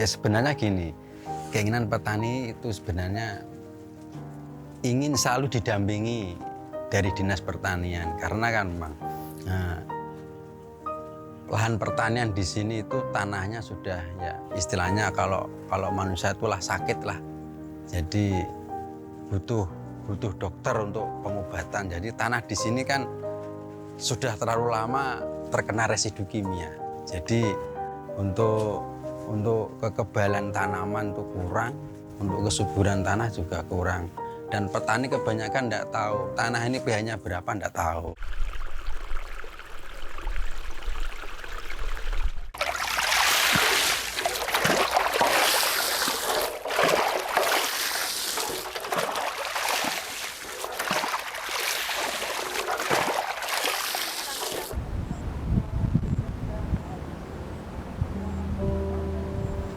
Ya sebenarnya gini, keinginan petani itu sebenarnya ingin selalu didampingi dari Dinas Pertanian karena kan memang lahan pertanian di sini itu tanahnya sudah ya istilahnya kalau manusia itulah sakit lah. Jadi butuh dokter untuk pengobatan. Jadi tanah di sini kan sudah terlalu lama terkena residu kimia. Jadi untuk kekebalan tanaman itu kurang, untuk kesuburan tanah juga kurang. Dan petani kebanyakan tidak tahu tanah ini pH-nya berapa, tidak tahu.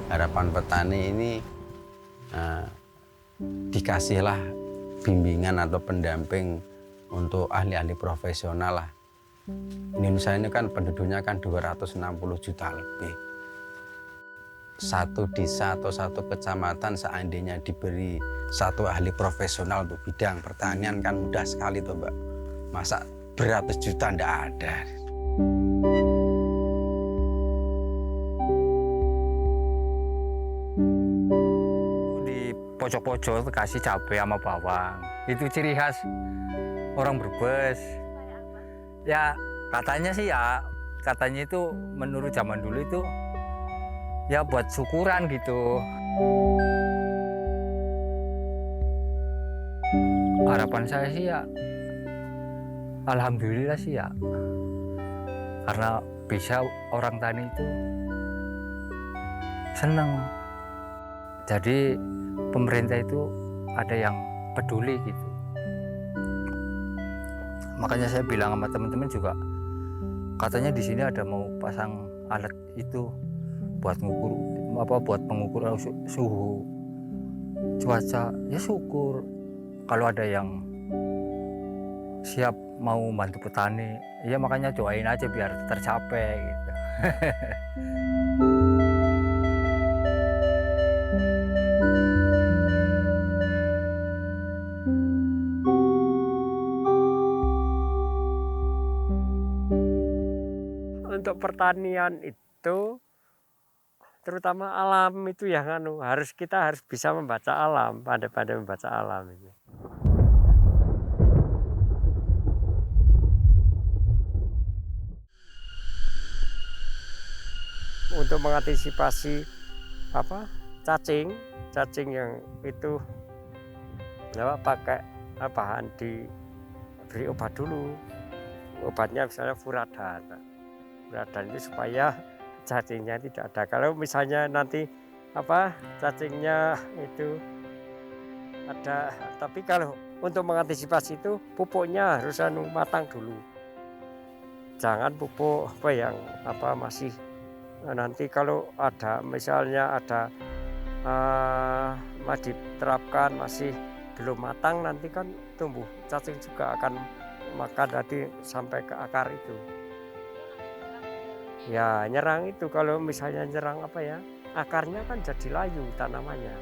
Harapan petani ini dikasihlah bimbingan atau pendamping untuk ahli-ahli profesional lah. Indonesia ini kan penduduknya kan 260 juta lebih. Satu desa atau satu kecamatan seandainya diberi satu ahli profesional untuk bidang pertanian kan mudah sekali tuh Mbak. Masa beratus juta ndak ada. Pojok-pojok kasih cabai sama bawang. Itu ciri khas orang Brebes. Ya katanya sih ya, katanya itu menurut zaman dulu itu ya buat syukuran gitu. Harapan saya sih ya, alhamdulillah sih ya. Karena bisa orang tani itu seneng. Jadi pemerintah itu ada yang peduli gitu. Makanya saya bilang sama teman-teman juga, katanya di sini ada mau pasang alat itu buat pengukur suhu cuaca. Ya syukur kalau ada yang siap mau bantu petani. Ya makanya doain aja biar tercapai gitu. Untuk pertanian itu terutama alam itu ya kita harus bisa membaca alam, pandai-pandai membaca alam ini. Untuk mengantisipasi cacing yang itu pakai bahan diberi obat dulu. Obatnya misalnya furadan. Furadan itu supaya cacingnya tidak ada. Kalau misalnya nanti cacingnya itu ada, tapi kalau untuk mengantisipasi itu pupuknya harus matang dulu. Jangan pupuk yang masih nanti kalau ada misalnya ada diterapkan masih belum matang, nanti kan tumbuh cacing juga akan makan nanti sampai ke akar itu. Ya nyerang itu, kalau misalnya nyerang akarnya kan jadi layu tanamannya.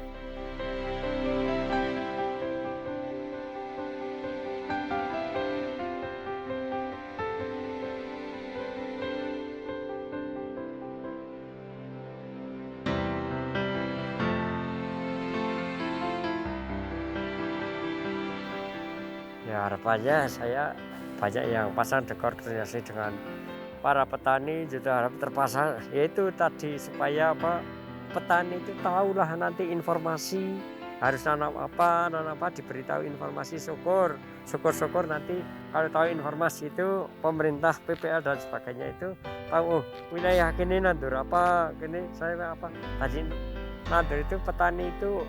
Ya harapannya saya banyak yang pasang dekor koordinasi dengan para petani, juga harap terpasang yaitu tadi supaya petani itu tahulah nanti informasi harus nanam apa diberitahu informasi. Syukur nanti kalau tahu informasi itu pemerintah PPL dan sebagainya itu tahu wilayah kini nandur apa, kini saya tadi nandur itu petani itu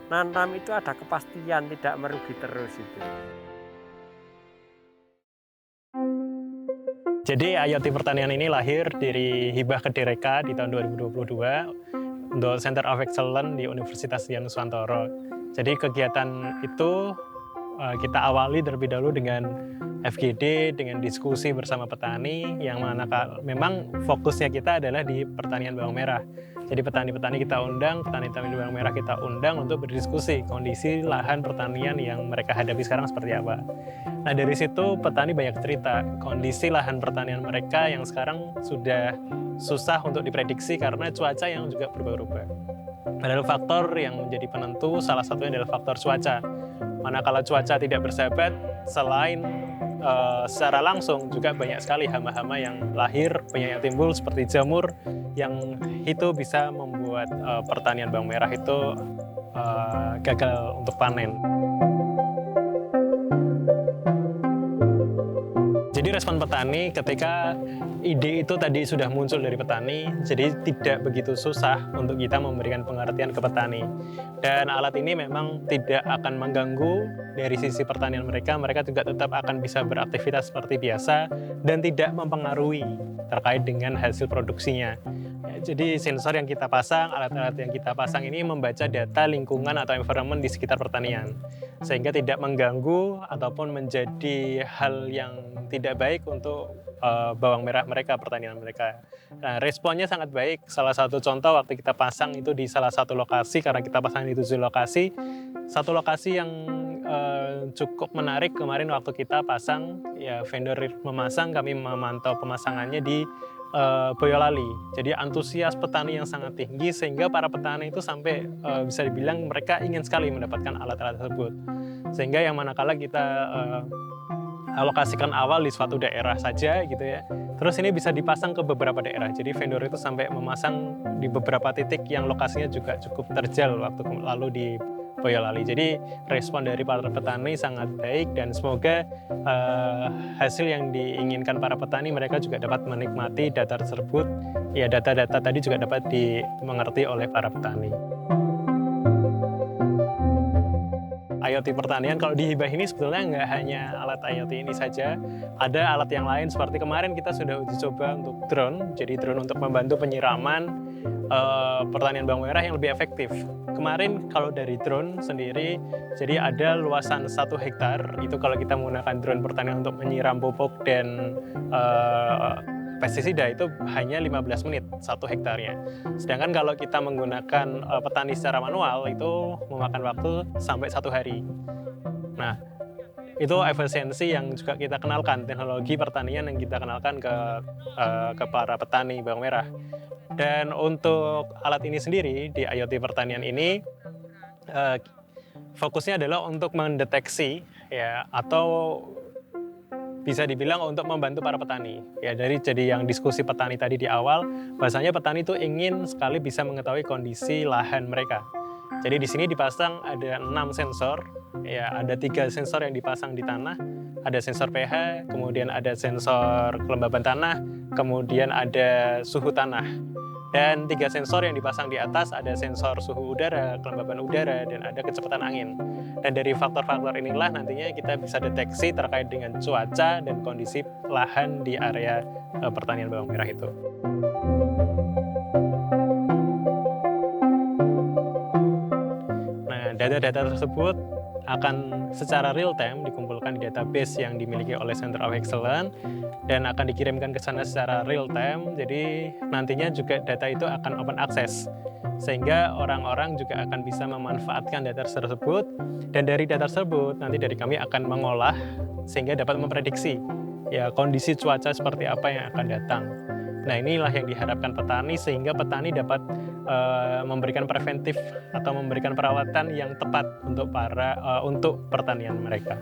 nanam itu ada kepastian, tidak merugi terus itu. Jadi IoT Pertanian ini lahir dari Hibah Kedereka di tahun 2022 untuk Center of Excellence di Universitas Dian Nuswantoro. Jadi kegiatan itu kita awali terlebih dahulu dengan FGD, dengan diskusi bersama petani, yang mana memang fokusnya kita adalah di pertanian bawang merah. Jadi petani-petani kita undang, petani-petani bawang merah kita undang untuk berdiskusi kondisi lahan pertanian yang mereka hadapi sekarang seperti apa. Nah dari situ petani banyak cerita kondisi lahan pertanian mereka yang sekarang sudah susah untuk diprediksi karena cuaca yang juga berubah-ubah. Ada faktor yang menjadi penentu, salah satunya adalah faktor cuaca. Manakala cuaca tidak bersahabat, selain secara langsung juga banyak sekali hama-hama yang lahir, banyak yang timbul seperti jamur yang itu bisa membuat pertanian bawang merah itu gagal untuk panen. Jadi respon petani ketika ide itu tadi sudah muncul dari petani, jadi tidak begitu susah untuk kita memberikan pengertian ke petani. Dan alat ini memang tidak akan mengganggu dari sisi pertanian mereka juga tetap akan bisa beraktivitas seperti biasa dan tidak mempengaruhi terkait dengan hasil produksinya. Ya, jadi sensor yang kita pasang, alat-alat yang kita pasang ini membaca data lingkungan atau environment di sekitar pertanian, sehingga tidak mengganggu ataupun menjadi hal yang tidak baik untuk bawang merah mereka, pertanian mereka. Nah, responnya sangat baik. Salah satu contoh waktu kita pasang itu di salah satu lokasi, karena kita pasang di 7 lokasi. Satu lokasi yang cukup menarik kemarin waktu kita pasang, ya vendor memasang, kami memantau pemasangannya di Boyolali. Jadi antusias petani yang sangat tinggi sehingga para petani itu sampai bisa dibilang mereka ingin sekali mendapatkan alat-alat tersebut. Sehingga yang manakala kita alokasikan awal di suatu daerah saja gitu ya. Terus ini bisa dipasang ke beberapa daerah. Jadi vendor itu sampai memasang di beberapa titik yang lokasinya juga cukup terjal waktu lalu di Boyolali. Jadi respon dari para petani sangat baik dan semoga hasil yang diinginkan para petani mereka juga dapat menikmati data tersebut. Ya data-data tadi juga dapat dimengerti oleh para petani. IoT pertanian, kalau di hibah ini sebetulnya nggak hanya alat IoT ini saja, ada alat yang lain seperti kemarin kita sudah uji coba untuk drone, jadi drone untuk membantu penyiraman pertanian bawang merah yang lebih efektif. Kemarin kalau dari drone sendiri, jadi ada luasan 1 hektar, itu kalau kita menggunakan drone pertanian untuk menyiram pupuk dan pestisida itu hanya 15 menit 1 hektarnya. Sedangkan kalau kita menggunakan petani secara manual itu memakan waktu sampai 1 hari. Nah, itu efisiensi yang juga kita kenalkan, teknologi pertanian yang kita kenalkan ke para petani bawang merah. Dan untuk alat ini sendiri di IoT pertanian ini fokusnya adalah untuk mendeteksi ya atau bisa dibilang untuk membantu para petani. Ya jadi yang diskusi petani tadi di awal, bahasanya petani itu ingin sekali bisa mengetahui kondisi lahan mereka. Jadi di sini dipasang ada 6 sensor, ya ada 3 sensor yang dipasang di tanah, ada sensor pH, kemudian ada sensor kelembaban tanah, kemudian ada suhu tanah. Dan 3 sensor yang dipasang di atas, ada sensor suhu udara, kelembaban udara, dan ada kecepatan angin. Dan dari faktor-faktor inilah nantinya kita bisa deteksi terkait dengan cuaca dan kondisi lahan di area pertanian bawang merah itu. Nah, data-data tersebut akan secara real time dikumpulkan di database yang dimiliki oleh Center of Excellence dan akan dikirimkan ke sana secara real time. Jadi nantinya juga data itu akan open access sehingga orang-orang juga akan bisa memanfaatkan data tersebut, dan dari data tersebut nanti dari kami akan mengolah sehingga dapat memprediksi ya kondisi cuaca seperti apa yang akan datang. Nah, inilah yang diharapkan petani sehingga petani dapat memberikan preventif atau memberikan perawatan yang tepat untuk pertanian mereka.